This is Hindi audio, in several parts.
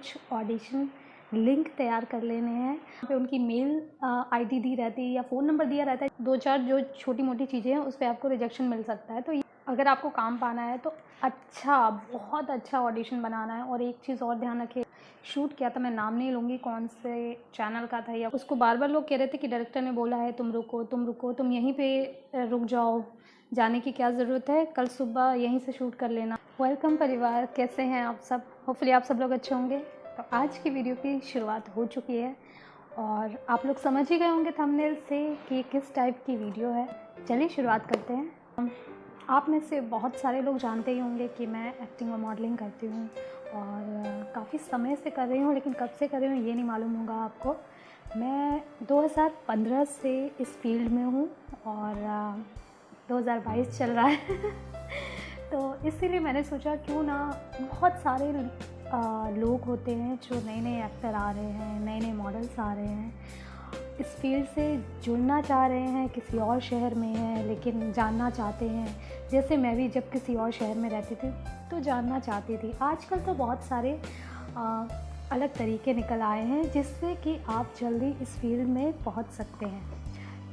कुछ ऑडिशन लिंक तैयार कर लेने हैं। यहाँ पे उनकी मेल आईडी दी रहती है या फ़ोन नंबर दिया रहता है। 2-4 जो छोटी मोटी चीज़ें हैं उस पे आपको रिजेक्शन मिल सकता है। तो अगर आपको काम पाना है तो बहुत अच्छा ऑडिशन बनाना है। और एक चीज़ और ध्यान रखिए, शूट किया था, मैं नाम नहीं लूँगी कौन से चैनल का था, या उसको बार बार लोग कह रहे थे कि डायरेक्टर ने बोला है तुम रुको तुम यहीं पे रुक जाओ, जाने की क्या ज़रूरत है, कल सुबह यहीं से शूट कर लेना। वेलकम परिवार, कैसे हैं आप सब? होपफुली आप सब लोग अच्छे होंगे। तो आज की वीडियो की शुरुआत हो चुकी है और आप लोग समझ ही गए होंगे थंबनेल से कि किस टाइप की वीडियो है। चलिए शुरुआत करते हैं। आप में से बहुत सारे लोग जानते ही होंगे कि मैं एक्टिंग और मॉडलिंग करती हूँ और काफ़ी समय से कर रही हूँ, लेकिन कब से कर रही हूँ ये नहीं मालूम होगा आपको। मैं 2015 से इस फील्ड में हूँ और 2022 चल रहा है तो इसीलिए मैंने सोचा क्यों ना, बहुत सारे लोग होते हैं जो नए नए एक्टर आ रहे हैं, नए नए मॉडल्स आ रहे हैं, इस फील्ड से जुड़ना चाह रहे हैं, किसी और शहर में हैं लेकिन जानना चाहते हैं। जैसे मैं भी जब किसी और शहर में रहती थी तो जानना चाहती थी। आजकल तो बहुत सारे अलग तरीके निकल आए हैं जिससे कि आप जल्दी इस फील्ड में पहुंच सकते हैं।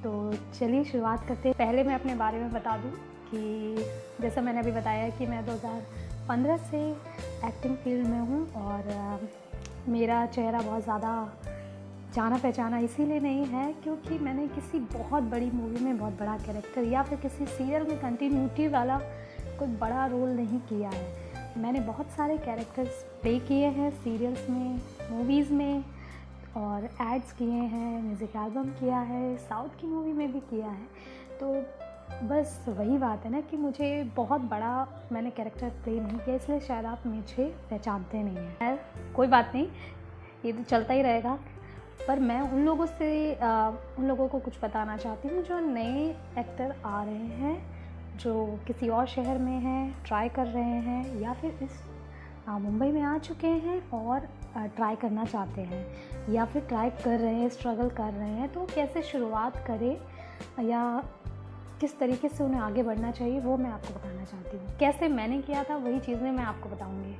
तो चलिए शुरुआत करते हैं। पहले मैं अपने बारे में बता दूं कि जैसा मैंने अभी बताया कि मैं 2015 से एक्टिंग फील्ड में हूं और मेरा चेहरा बहुत ज़्यादा जाना पहचाना इसीलिए नहीं है क्योंकि मैंने किसी बहुत बड़ी मूवी में बहुत बड़ा कैरेक्टर या फिर किसी सीरियल में कंटिन्यूटी वाला कोई बड़ा रोल नहीं किया है। मैंने बहुत सारे कैरेक्टर्स प्ले किए हैं सीरियल्स में, मूवीज़ में, और एड्स किए हैं, म्यूज़िक एल्बम किया है, साउथ की मूवी में भी किया है। तो बस वही बात है ना कि मुझे बहुत बड़ा मैंने कैरेक्टर प्ले नहीं किया, इसलिए शायद आप मुझे पहचानते नहीं हैं। कोई बात नहीं, ये तो चलता ही रहेगा। पर मैं उन लोगों को कुछ बताना चाहती हूँ जो नए एक्टर आ रहे हैं, जो किसी और शहर में हैं, ट्राई कर रहे हैं, या फिर इस मुंबई में आ चुके हैं और ट्राई करना चाहते हैं, या फिर ट्राई कर रहे हैं, स्ट्रगल कर रहे हैं। तो कैसे शुरुआत करें या किस तरीके से उन्हें आगे बढ़ना चाहिए वो मैं आपको बताना चाहती हूँ। कैसे मैंने किया था वही चीज़ें मैं आपको बताऊँगी।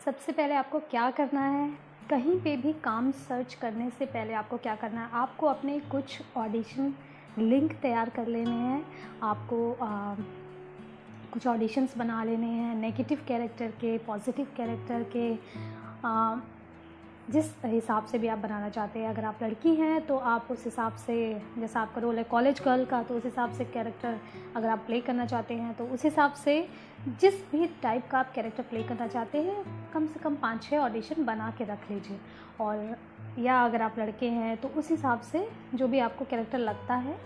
सबसे पहले आपको क्या करना है, कहीं पे भी काम सर्च करने से पहले आपको क्या करना है, आपको अपने कुछ ऑडिशन लिंक तैयार कर लेने हैं। आपको कुछ ऑडिशंस बना लेने हैं, नेगेटिव कैरेक्टर के, पॉजिटिव कैरेक्टर के, जिस हिसाब से भी आप बनाना चाहते हैं। अगर आप लड़की हैं तो आप उस हिसाब से, जैसा आपका रोल है कॉलेज गर्ल का, तो उस हिसाब से कैरेक्टर अगर आप प्ले करना चाहते हैं तो उस हिसाब से जिस भी टाइप का आप कैरेक्टर प्ले करना चाहते हैं कम से कम 5-6 ऑडिशन बना के रख लीजिए। और या अगर आप लड़के हैं तो उस हिसाब से जो भी आपको कैरेक्टर लगता है,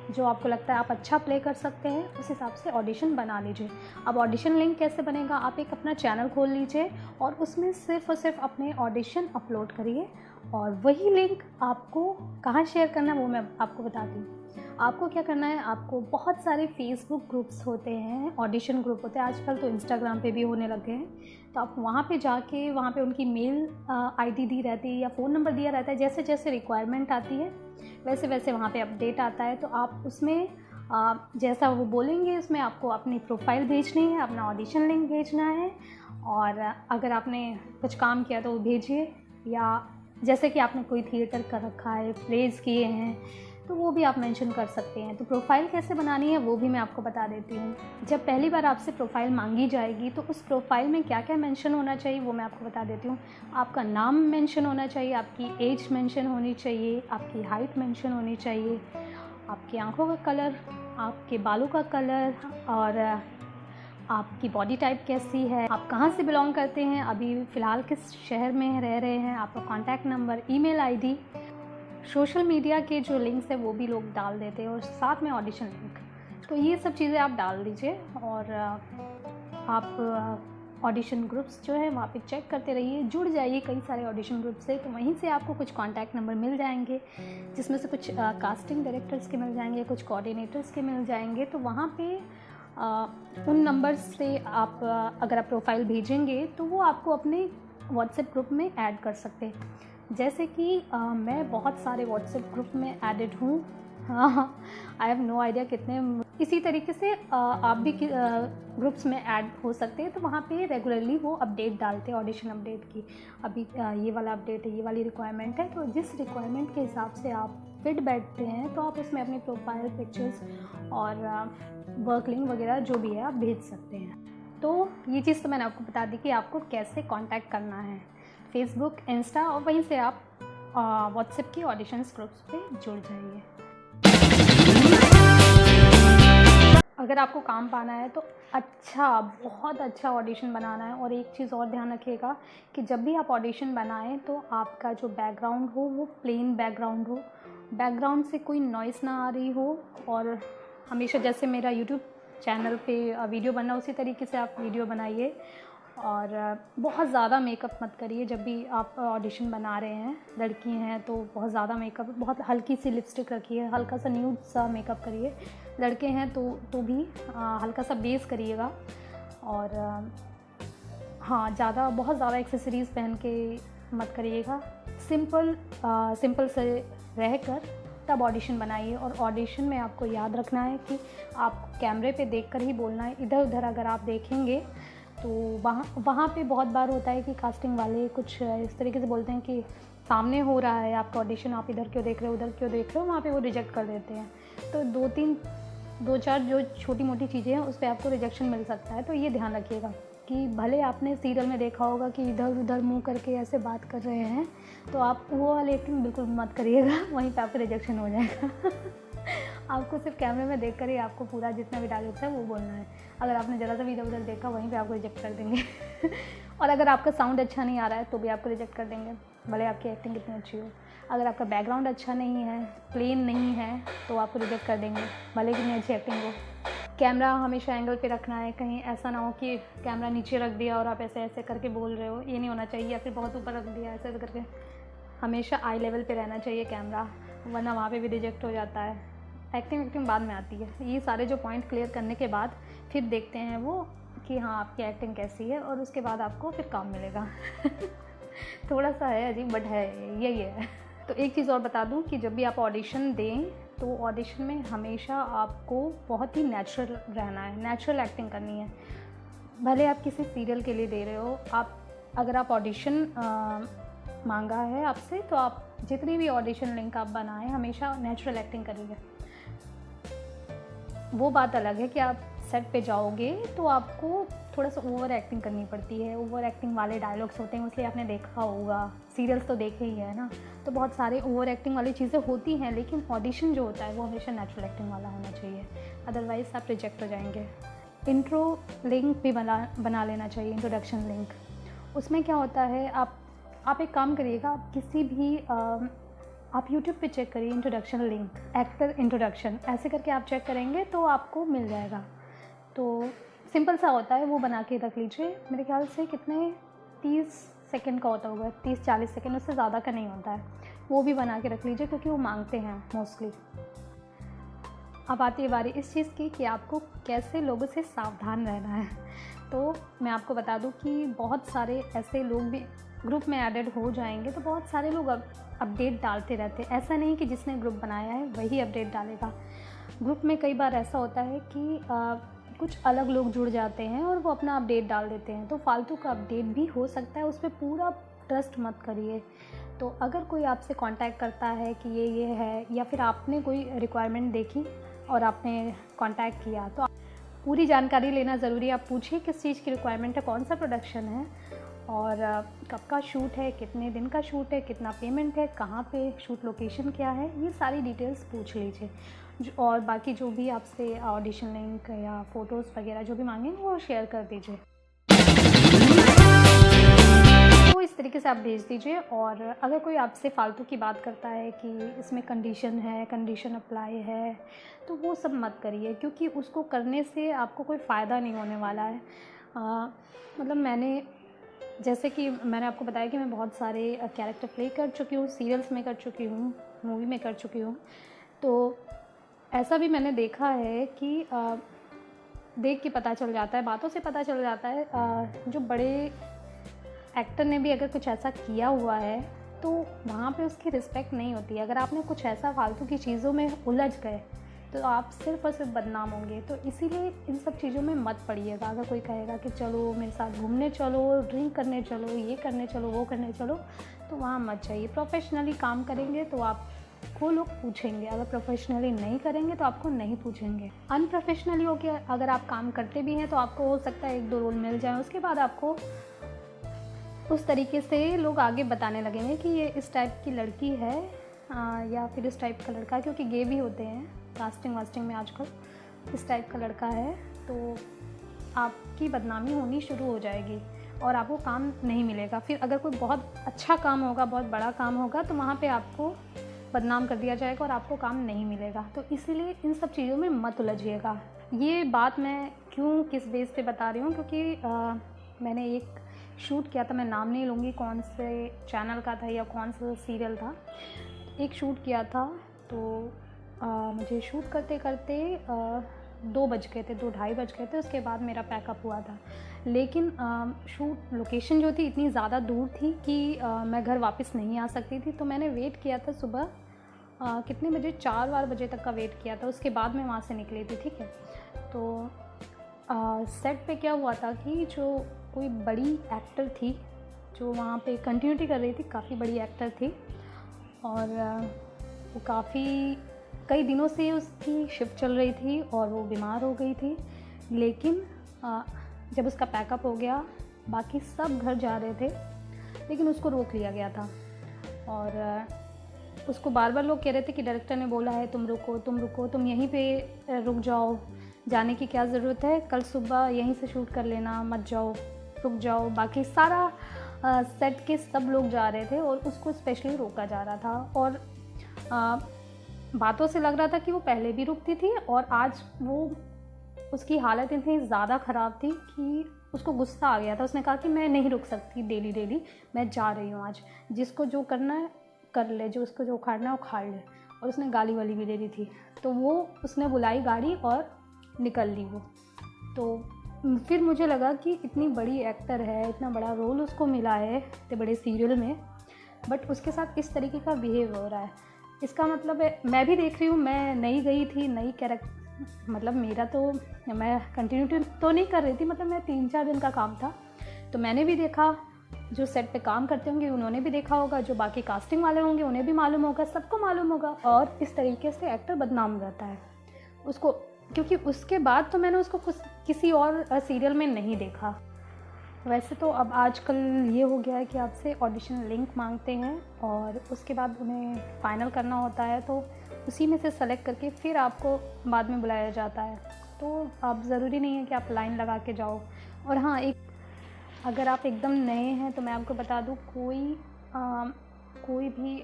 जो आपको लगता है आप अच्छा प्ले कर सकते हैं, उस हिसाब से ऑडिशन बना लीजिए। अब ऑडिशन लिंक कैसे बनेगा, आप एक अपना चैनल खोल लीजिए और उसमें सिर्फ और सिर्फ अपने ऑडिशन अपलोड करिए और वही लिंक आपको कहाँ शेयर करना है वो मैं आपको बताती हूँ। आपको क्या करना है, आपको बहुत सारे फेसबुक ग्रुप्स होते हैं, ऑडिशन ग्रुप होते हैं, आजकल तो इंस्टाग्राम पे भी होने लगे हैं। तो आप वहाँ पे जाके, वहाँ पे उनकी मेल आईडी दी रहती है या फ़ोन नंबर दिया रहता है। जैसे जैसे रिक्वायरमेंट आती है वैसे वैसे वहाँ पे अपडेट आता है। तो आप उसमें जैसा वो बोलेंगे उसमें आपको अपनी प्रोफाइल भेजनी है, अपना ऑडिशन लिंक भेजना है, और अगर आपने कुछ काम किया तो वो भेजिए, या जैसे कि आपने कोई थिएटर कर रखा है, प्लेज किए हैं, तो वो भी आप मेंशन कर सकते हैं। तो प्रोफाइल कैसे बनानी है वो भी मैं आपको बता देती हूँ। जब पहली बार आपसे प्रोफाइल मांगी जाएगी तो उस प्रोफाइल में क्या क्या मेंशन होना चाहिए वो मैं आपको बता देती हूँ। आपका नाम मेंशन होना चाहिए, आपकी एज मेंशन होनी चाहिए, आपकी हाइट मेंशन होनी चाहिए, आपकी आंखों का कलर, आपके बालों का कलर, और आपकी बॉडी टाइप कैसी है, आप कहाँ से बिलोंग करते हैं, अभी फ़िलहाल किस शहर में रह रहे हैं, आपका contact number, email ID, social media के जो लिंक्स है वो भी लोग डाल देते हैं, और साथ में ऑडिशन लिंक। तो ये सब चीज़ें आप डाल दीजिए और आप ऑडिशन ग्रुप्स जो है वहाँ पे चेक करते रहिए, जुड़ जाइए कई सारे ऑडिशन ग्रुप से। तो वहीं से आपको कुछ कॉन्टैक्ट नंबर मिल जाएंगे, जिसमें से कुछ कास्टिंग डायरेक्टर्स के मिल जाएंगे, कुछ कोऑर्डिनेटर्स के मिल जाएंगे। तो वहाँ पे उन नंबर्स से आप अगर आप प्रोफाइल भेजेंगे तो वो आपको अपने व्हाट्सएप ग्रुप में ऐड कर सकते हैं। जैसे कि मैं बहुत सारे व्हाट्सएप ग्रुप में एडिड हूँ हाँ, आई हैव नो आइडिया कितने। इसी तरीके से आप भी ग्रुप्स में ऐड हो सकते हैं, तो वहाँ पे रेगुलरली वो अपडेट डालते हैं ऑडिशन अपडेट की। अभी ये वाला अपडेट है, ये वाली रिक्वायरमेंट है, तो जिस रिक्वायरमेंट के हिसाब से आप फिट बैठते हैं तो आप उसमें अपनी प्रोफाइल पिक्चर्स और वर्क लिंक वगैरह जो भी है आप भेज सकते हैं। तो ये चीज़ तो मैंने आपको बता दी कि आपको कैसे कांटेक्ट करना है, फेसबुक, इंस्टा, और वहीं से आप व्हाट्सएप की ऑडिशंस ग्रुप्स पे जुड़ जाइए। अगर आपको काम पाना है तो बहुत अच्छा ऑडिशन बनाना है। और एक चीज़ और ध्यान रखिएगा कि जब भी आप ऑडिशन बनाएं तो आपका जो बैकग्राउंड हो वो प्लेन बैकग्राउंड हो, बैकग्राउंड से कोई नॉइज़ ना आ रही हो। और हमेशा जैसे मेरा यूट्यूब चैनल पे वीडियो बनना, उसी तरीके से आप वीडियो बनाइए। और बहुत ज़्यादा मेकअप मत करिए जब भी आप ऑडिशन बना रहे हैं। लड़की हैं तो बहुत ज़्यादा मेकअप, बहुत हल्की सी लिपस्टिक रखिए, हल्का सा न्यूड सा मेकअप करिए। लड़के हैं तो भी हल्का सा बेस करिएगा। और हाँ, बहुत ज़्यादा एक्सेसरीज़ पहन के मत करिएगा। सिंपल से रहकर तब ऑडिशन बनाइए। और ऑडिशन में आपको याद रखना है कि आप कैमरे पे देखकर ही बोलना है। इधर उधर अगर आप देखेंगे तो वहाँ पे बहुत बार होता है कि कास्टिंग वाले कुछ इस तरीके से बोलते हैं कि सामने हो रहा है आपका ऑडिशन, आप इधर क्यों देख रहे हो, उधर क्यों देख रहे हो, वहाँ पे वो रिजेक्ट कर देते हैं। तो दो चार जो छोटी मोटी चीज़ें हैं उस पर आपको रिजेक्शन मिल सकता है। तो ये ध्यान रखिएगा कि भले आपने सीरियल में देखा होगा कि इधर उधर मुँह करके ऐसे बात कर रहे हैं, तो आप वो वाली एक्टिंग बिल्कुल मत करिएगा, वहीं पे आपका रिजेक्शन हो जाएगा। आपको सिर्फ कैमरे में देखकर ही आपको पूरा जितना भी डायलॉग है वो बोलना है। अगर आपने ज़रा सा भी इधर उधर देखा, वहीं पे आपको रिजेक्ट कर देंगे। और अगर आपका साउंड अच्छा नहीं आ रहा है तो भी आपको रिजेक्ट कर देंगे, भले आपकी एक्टिंग कितनी अच्छी हो। अगर आपका बैकग्राउंड अच्छा नहीं है, प्लेन नहीं है, तो आपको रिजेक्ट कर देंगे, भले कितनी अच्छी एक्टिंग हो। कैमरा हमेशा एंगल पे रखना है, कहीं ऐसा ना हो कि कैमरा नीचे रख दिया और आप ऐसे ऐसे करके बोल रहे हो, ये नहीं होना चाहिए। या फिर बहुत ऊपर रख दिया ऐसे करके, हमेशा आई लेवल पे रहना चाहिए कैमरा, वरना वहाँ पे भी रिजेक्ट हो जाता है। एक्टिंग बाद में आती है। ये सारे जो पॉइंट क्लियर करने के बाद फिर देखते हैं वो कि हाँ आपकी एक्टिंग कैसी है, और उसके बाद आपको फिर काम मिलेगा। थोड़ा सा है अजीब, बट है यही है। तो एक चीज़ और बता दूं कि जब भी आप ऑडिशन दें तो ऑडिशन में हमेशा आपको बहुत ही नेचुरल रहना है, नेचुरल एक्टिंग करनी है। भले आप किसी सीरियल के लिए दे रहे हो, अगर आप ऑडिशन मांगा है आपसे, तो आप जितनी भी ऑडिशन लिंक आप बनाएं हमेशा नेचुरल एक्टिंग करिए। वो बात अलग है कि आप सेट पे जाओगे तो आपको थोड़ा सा ओवर एक्टिंग करनी पड़ती है। ओवर एक्टिंग वाले डायलॉग्स होते हैं, इसलिए आपने देखा होगा, सीरियल्स तो देखे ही है ना, तो बहुत सारे ओवर एक्टिंग वाली चीज़ें होती हैं। लेकिन ऑडिशन जो होता है वो हमेशा नेचुरल एक्टिंग वाला होना चाहिए, अदरवाइज़ आप रिजेक्ट हो जाएंगे। इंट्रो लिंक भी बना लेना चाहिए, इंट्रोडक्शन लिंक। उसमें क्या होता है, आप एक काम करिएगा, आप किसी भी आप YouTube पे चेक करिए इंट्रोडक्शन लिंक, एक्टर इंट्रोडक्शन, ऐसे करके आप चेक करेंगे तो आपको मिल जाएगा। तो सिंपल सा होता है, वो बना के रख लीजिए। मेरे ख्याल से कितने 30 सेकंड का होता होगा, 30-40 सेकंड, उससे ज़्यादा का नहीं होता है। वो भी बना के रख लीजिए क्योंकि वो मांगते हैं मोस्टली। अब आती है बारी इस चीज़ की कि आपको कैसे लोगों से सावधान रहना है। तो मैं आपको बता दूं कि बहुत सारे ऐसे लोग भी ग्रुप में ऐडेड हो जाएंगे, तो बहुत सारे लोग अपडेट डालते रहते हैं। ऐसा नहीं कि जिसने ग्रुप बनाया है वही अपडेट डालेगा। ग्रुप में कई बार ऐसा होता है कि कुछ अलग लोग जुड़ जाते हैं और वो अपना अपडेट डाल देते हैं, तो फालतू का अपडेट भी हो सकता है, उस पर पूरा ट्रस्ट मत करिए। तो अगर कोई आपसे कांटेक्ट करता है कि ये है, या फिर आपने कोई रिक्वायरमेंट देखी और आपने कांटेक्ट किया, तो पूरी जानकारी लेना ज़रूरी है। आप पूछिए किस चीज़ की रिक्वायरमेंट है, कौन सा प्रोडक्शन है, और कब का शूट है, कितने दिन का शूट है, कितना पेमेंट है, कहाँ पे शूट लोकेशन क्या है, ये सारी डिटेल्स पूछ लीजिए। और बाकी जो भी आपसे ऑडिशन लिंक या फ़ोटोज़ वगैरह जो भी मांगेंगे वो शेयर कर दीजिए। तो इस तरीके से आप भेज दीजिए। और अगर कोई आपसे फालतू की बात करता है कि इसमें कंडीशन है, कंडीशन अप्लाई है, तो वो सब मत करिए, क्योंकि उसको करने से आपको कोई फ़ायदा नहीं होने वाला है। मतलब जैसे कि मैंने आपको बताया कि मैं बहुत सारे कैरेक्टर प्ले कर चुकी हूँ, सीरियल्स में कर चुकी हूँ, मूवी में कर चुकी हूँ। तो ऐसा भी मैंने देखा है कि देख के पता चल जाता है, बातों से पता चल जाता है। जो बड़े एक्टर ने भी अगर कुछ ऐसा किया हुआ है तो वहाँ पे उसकी रिस्पेक्ट नहीं होती है। अगर आपने कुछ ऐसा फालतू की चीज़ों में उलझ गए तो आप सिर्फ़ और सिर्फ बदनाम होंगे। तो इसीलिए इन सब चीज़ों में मत पड़िएगा। अगर कोई कहेगा कि चलो मेरे साथ घूमने चलो, ड्रिंक करने चलो, ये करने चलो, वो करने चलो, तो वहाँ मत जाइए। प्रोफेशनली काम करेंगे तो आपको लोग पूछेंगे, अगर प्रोफेशनली नहीं करेंगे तो आपको नहीं पूछेंगे। अनप्रोफेशनली हो के अगर आप काम करते भी हैं तो आपको हो सकता है 1-2 रोल मिल जाए, उसके बाद आपको उस तरीके से लोग आगे बताने लगेंगे कि ये इस टाइप की लड़की है या फिर इस टाइप का लड़का है, क्योंकि गे भी होते हैं कास्टिंग वास्टिंग में आजकल, इस टाइप का लड़का है, तो आपकी बदनामी होनी शुरू हो जाएगी और आपको काम नहीं मिलेगा। फिर अगर कोई बहुत अच्छा काम होगा, बहुत बड़ा काम होगा, तो वहाँ पे आपको बदनाम कर दिया जाएगा और आपको काम नहीं मिलेगा। तो इसीलिए इन सब चीज़ों में मत उलझिएगा। ये बात मैं क्यों किस बेस पे बता रही हूँ, क्योंकि मैंने एक शूट किया था, मैं नाम नहीं लूँगी कौन से चैनल का था या कौन सा सीरियल था, एक शूट किया था। तो मुझे शूट करते करते 2 बज गए थे, 2-2:30 बज गए थे। उसके बाद मेरा पैकअप हुआ था, लेकिन शूट लोकेशन जो थी इतनी ज़्यादा दूर थी कि मैं घर वापस नहीं आ सकती थी। तो मैंने वेट किया था सुबह कितने बजे, 4-4 बजे तक का वेट किया था, उसके बाद मैं वहाँ से निकली थी, ठीक है। तो सेट पे क्या हुआ था कि जो कोई बड़ी एक्टर थी जो वहाँ पे कंटिन्यूटी कर रही थी, काफ़ी बड़ी एक्टर थी, और वो काफ़ी कई दिनों से उसकी शिफ्ट चल रही थी और वो बीमार हो गई थी। लेकिन जब उसका पैकअप हो गया, बाकी सब घर जा रहे थे, लेकिन उसको रोक लिया गया था। और उसको बार बार लोग कह रहे थे कि डायरेक्टर ने बोला है तुम रुको, तुम रुको, तुम यहीं पे रुक जाओ, जाने की क्या ज़रूरत है, कल सुबह यहीं से शूट कर लेना, मत जाओ, रुक जाओ। बाकी सारा सेट के सब लोग जा रहे थे और उसको स्पेशली रोका जा रहा था। और बातों से लग रहा था कि वो पहले भी रुकती थी और आज वो उसकी हालत इतनी ज़्यादा ख़राब थी कि उसको गुस्सा आ गया था। उसने कहा कि मैं नहीं रुक सकती डेली डेली, मैं जा रही हूँ आज, जिसको जो करना है कर ले, जो उसको जो उखाड़ना है उखाड़ ले। और उसने गाली वाली भी दे दी थी। तो वो उसने बुलाई गाड़ी और निकल ली वो। तो फिर मुझे लगा कि इतनी बड़ी एक्टर है, इतना बड़ा रोल उसको मिला है इतने बड़े सीरियल में, बट उसके साथ इस तरीके का बिहेव हो रहा है। इसका मतलब है, मैं भी देख रही हूँ, मैं नई गई थी, नई कैरेक्टर, मतलब मेरा तो, मैं कंटिन्यूटी तो नहीं कर रही थी, मतलब मैं 3-4 दिन का काम था, तो मैंने भी देखा, जो सेट पे काम करते होंगे उन्होंने भी देखा होगा, जो बाकी कास्टिंग वाले होंगे उन्हें भी मालूम होगा, सबको मालूम होगा। और इस तरीके से एक्टर बदनाम रहता है उसको, क्योंकि उसके बाद तो मैंने उसको किसी और सीरियल में नहीं देखा। वैसे तो अब आजकल ये हो गया है कि आपसे ऑडिशन लिंक मांगते हैं और उसके बाद उन्हें फ़ाइनल करना होता है, तो उसी में से सेलेक्ट करके फिर आपको बाद में बुलाया जाता है। तो अब ज़रूरी नहीं है कि आप लाइन लगा के जाओ। और हाँ, एक अगर आप एकदम नए हैं तो मैं आपको बता दूँ, कोई भी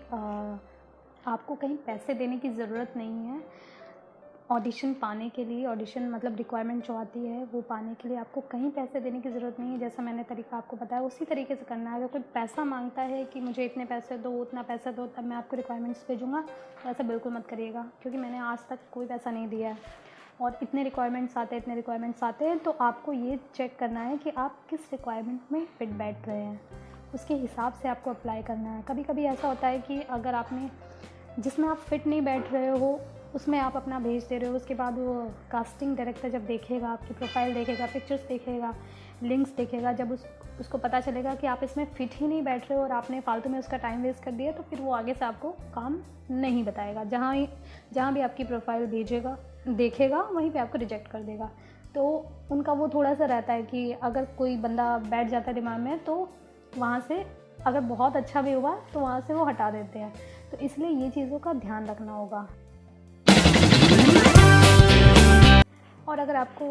आपको कहीं पैसे देने की ज़रूरत नहीं है ऑडिशन पाने के लिए। ऑडिशन मतलब रिक्वायरमेंट जो आती है वो पाने के लिए आपको कहीं पैसे देने की ज़रूरत नहीं है। जैसा मैंने तरीका आपको बताया उसी तरीके से करना है। अगर कोई पैसा मांगता है कि मुझे इतने पैसे दो, उतना पैसा दो, तब मैं आपको रिक्वायरमेंट्स भेजूँगा, तो ऐसा बिल्कुल मत करिएगा, क्योंकि मैंने आज तक कोई पैसा नहीं दिया है। और इतने रिक्वायरमेंट्स आते हैं, तो आपको ये चेक करना है कि आप किस रिक्वायरमेंट में फिट बैठ रहे हैं, उसके हिसाब से आपको अप्लाई करना है। कभी कभी ऐसा होता है कि अगर आपने जिसमें आप फिट नहीं बैठ रहे हो उसमें आप अपना भेज दे रहे हो, उसके बाद वो कास्टिंग डायरेक्टर जब देखेगा, आपकी प्रोफाइल देखेगा, पिक्चर्स देखेगा, लिंक्स देखेगा, जब उसको पता चलेगा कि आप इसमें फ़िट ही नहीं बैठ रहे हो और आपने फालतू में उसका टाइम वेस्ट कर दिया, तो फिर वो आगे से आपको काम नहीं बताएगा। जहाँ भी आपकी प्रोफाइल देखेगा वहीं पे आपको रिजेक्ट कर देगा। तो उनका वो थोड़ा सा रहता है कि अगर कोई बंदा बैठ जाता है दिमाग में, तो वहाँ से अगर बहुत अच्छा भी हुआ तो वहाँ से वो हटा देते हैं। तो इसलिए ये चीज़ों का ध्यान रखना होगा। और अगर आपको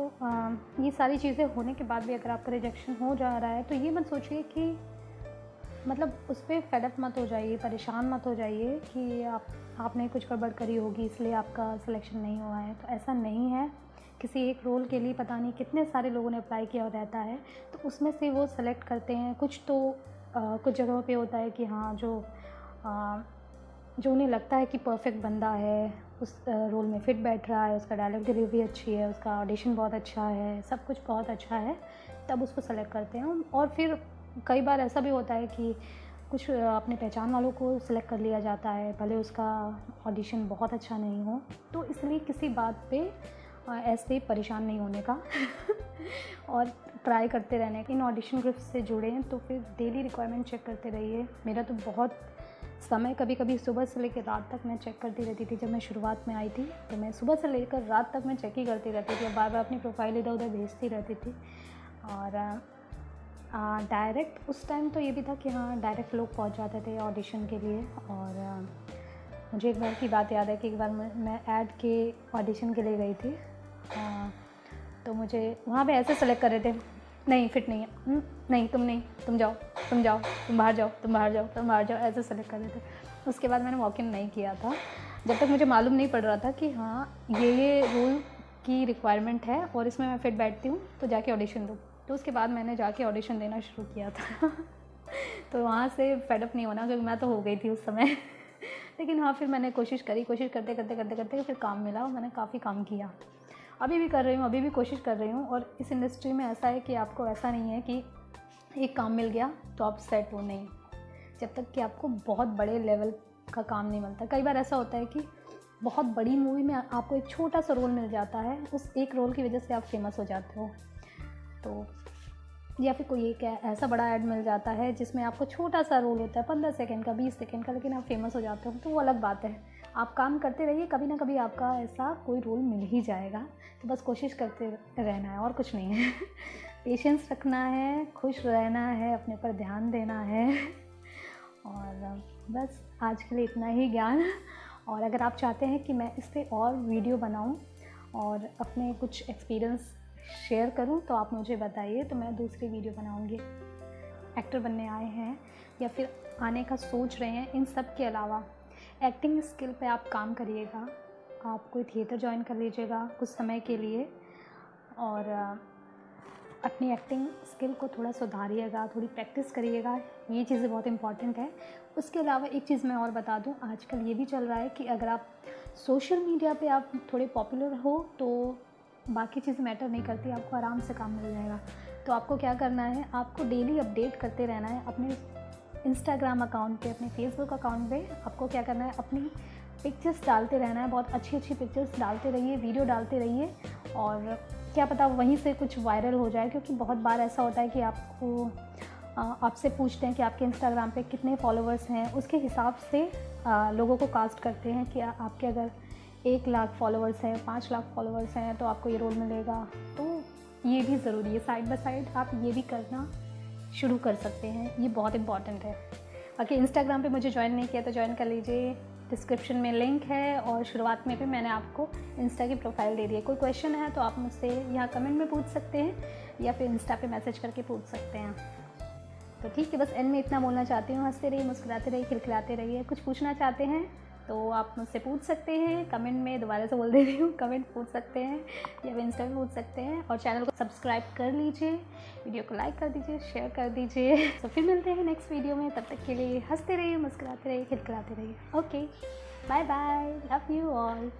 ये सारी चीज़ें होने के बाद भी अगर आपका रिजेक्शन हो जा रहा है, तो ये मत सोचिए कि मतलब उस पर फेड अप मत हो जाइए, परेशान मत हो जाइए कि आपने कुछ गड़बड़ करी होगी इसलिए आपका सिलेक्शन नहीं हुआ है। तो ऐसा नहीं है। किसी एक रोल के लिए पता नहीं कितने सारे लोगों ने अप्लाई किया रहता है, तो उसमें से वो सेलेक्ट करते हैं। कुछ कुछ जगहों पे होता है कि हाँ, जो उन्हें लगता है कि परफेक्ट बंदा है, उस रोल में फ़िट बैठ रहा है, उसका डायलॉग डिलीवरी अच्छी है, उसका ऑडिशन बहुत अच्छा है, सब कुछ बहुत अच्छा है, तब उसको सेलेक्ट करते हैं। और फिर कई बार ऐसा भी होता है कि कुछ अपने पहचान वालों को सिलेक्ट कर लिया जाता है, भले उसका ऑडिशन बहुत अच्छा नहीं हो। तो इसलिए किसी बात पे ऐसे परेशान नहीं होने का और ट्राई करते रहने का। इन ऑडिशन ग्रुप्स से जुड़ें तो फिर डेली रिक्वायरमेंट चेक करते रहिए। मेरा तो बहुत समय, कभी कभी सुबह से लेकर रात तक मैं चेक करती रहती थी। जब मैं शुरुआत में आई थी तो मैं सुबह से लेकर रात तक मैं चेक ही करती रहती थी, बार बार अपनी प्रोफाइल इधर उधर भेजती रहती थी। और डायरेक्ट उस टाइम तो ये भी था कि हाँ, डायरेक्ट लोग पहुंच जाते थे ऑडिशन के लिए। और मुझे एक बार की बात याद है कि एक बार मैं ऐड के ऑडिशन के लिए गई थी। तो मुझे वहाँ पे ऐसे सेलेक्ट कर रहे थे, नहीं फिट नहीं है, नहीं तुम जाओ, तुम बाहर जाओ, तुम बाहर जाओ, ऐसे सेलेक्ट कर रहे थे। उसके बाद मैंने वॉक इन नहीं किया था जब तक मुझे मालूम नहीं पड़ रहा था कि हाँ ये रोल की रिक्वायरमेंट है और इसमें मैं फिट बैठती हूँ, तो जाके ऑडिशन दो। तो उसके बाद मैंने जाके ऑडिशन देना शुरू किया था तो वहाँ से फेडअप नहीं होना, क्योंकि मैं तो हो गई थी उस समय लेकिन हाँ, फिर मैंने कोशिश करते फिर काम मिला और मैंने काफ़ी काम किया। अभी भी कर रही हूँ, अभी भी कोशिश कर रही हूँ। और इस इंडस्ट्री में ऐसा है कि आपको ऐसा नहीं है कि एक काम मिल गया तो आप सेट हो, नहीं, जब तक कि आपको बहुत बड़े लेवल का काम नहीं मिलता। कई बार ऐसा होता है कि बहुत बड़ी मूवी में आपको एक छोटा सा रोल मिल जाता है, उस एक रोल की वजह से आप फेमस हो जाते हो। तो या फिर कोई एक ऐसा बड़ा ऐड मिल जाता है जिसमें आपको छोटा सा रोल होता है, 15 सेकंड का, 20 सेकंड का, लेकिन आप फेमस हो जाते हो, तो वो अलग बात है। आप काम करते रहिए, कभी ना कभी आपका ऐसा कोई रोल मिल ही जाएगा। तो बस कोशिश करते रहना है और कुछ नहीं है पेशेंस रखना है, खुश रहना है, अपने पर ध्यान देना है। और बस आज के लिए इतना ही ज्ञान। और अगर आप चाहते हैं कि मैं इस पर और वीडियो बनाऊं और अपने कुछ एक्सपीरियंस शेयर करूं तो आप मुझे बताइए, तो मैं दूसरी वीडियो बनाऊंगी। एक्टर बनने आए हैं या फिर आने का सोच रहे हैं, इन सब के अलावा एक्टिंग स्किल पे आप काम करिएगा। आप कोई थिएटर ज्वाइन कर लीजिएगा कुछ समय के लिए और अपनी एक्टिंग स्किल को थोड़ा सुधारिएगा, थोड़ी प्रैक्टिस करिएगा। ये चीज़ें बहुत इंपॉर्टेंट है। उसके अलावा एक चीज़ मैं और बता दूं, आजकल ये भी चल रहा है कि अगर आप सोशल मीडिया पे आप थोड़े पॉपुलर हो तो बाकी चीज़ मैटर नहीं करती, आपको आराम से काम मिल जाएगा। तो आपको क्या करना है, आपको डेली अपडेट करते रहना है अपने इंस्टाग्राम अकाउंट पे, अपने फेसबुक अकाउंट पे। आपको क्या करना है, अपनी पिक्चर्स डालते रहना है, बहुत अच्छी अच्छी पिक्चर्स डालते रहिए, वीडियो डालते रहिए। और क्या पता वहीं से कुछ वायरल हो जाए, क्योंकि बहुत बार ऐसा होता है कि आपसे पूछते हैं कि आपके इंस्टाग्राम पे कितने फॉलोअर्स हैं, उसके हिसाब से लोगों को कास्ट करते हैं कि आपके अगर 1 लाख फॉलोअर्स हैं, 5 लाख फॉलोअर्स हैं तो आपको ये रोल मिलेगा। तो ये भी ज़रूरी है, साइड बाय साइड आप ये भी करना शुरू कर सकते हैं, ये बहुत इंपॉर्टेंट है। बाकी इंस्टाग्राम पे मुझे ज्वाइन नहीं किया तो ज्वाइन कर लीजिए, डिस्क्रिप्शन में लिंक है और शुरुआत में भी मैंने आपको इंस्टा की प्रोफाइल दे दी है। कोई क्वेश्चन है तो आप मुझसे यहाँ कमेंट में पूछ सकते हैं या फिर इंस्टा पे मैसेज करके पूछ सकते हैं। तो ठीक है, बस एंड में इतना बोलना चाहती हूँ, हंसते रहिए, मुस्कुराते रहिए, खिलखिलाते रहिए। कुछ पूछना चाहते हैं तो आप मुझसे पूछ सकते हैं कमेंट में, दोबारा से बोल दे रही हूँ, कमेंट पूछ सकते हैं या फिर इंस्टा पे पूछ सकते हैं। और चैनल को सब्सक्राइब कर लीजिए, वीडियो को लाइक कर दीजिए, शेयर कर दीजिए। तो फिर मिलते हैं नेक्स्ट वीडियो में, तब तक के लिए हंसते रहिए, मुस्कुराते रहिए, खिलखिलाते रहिए। Okay, bye bye, love you all.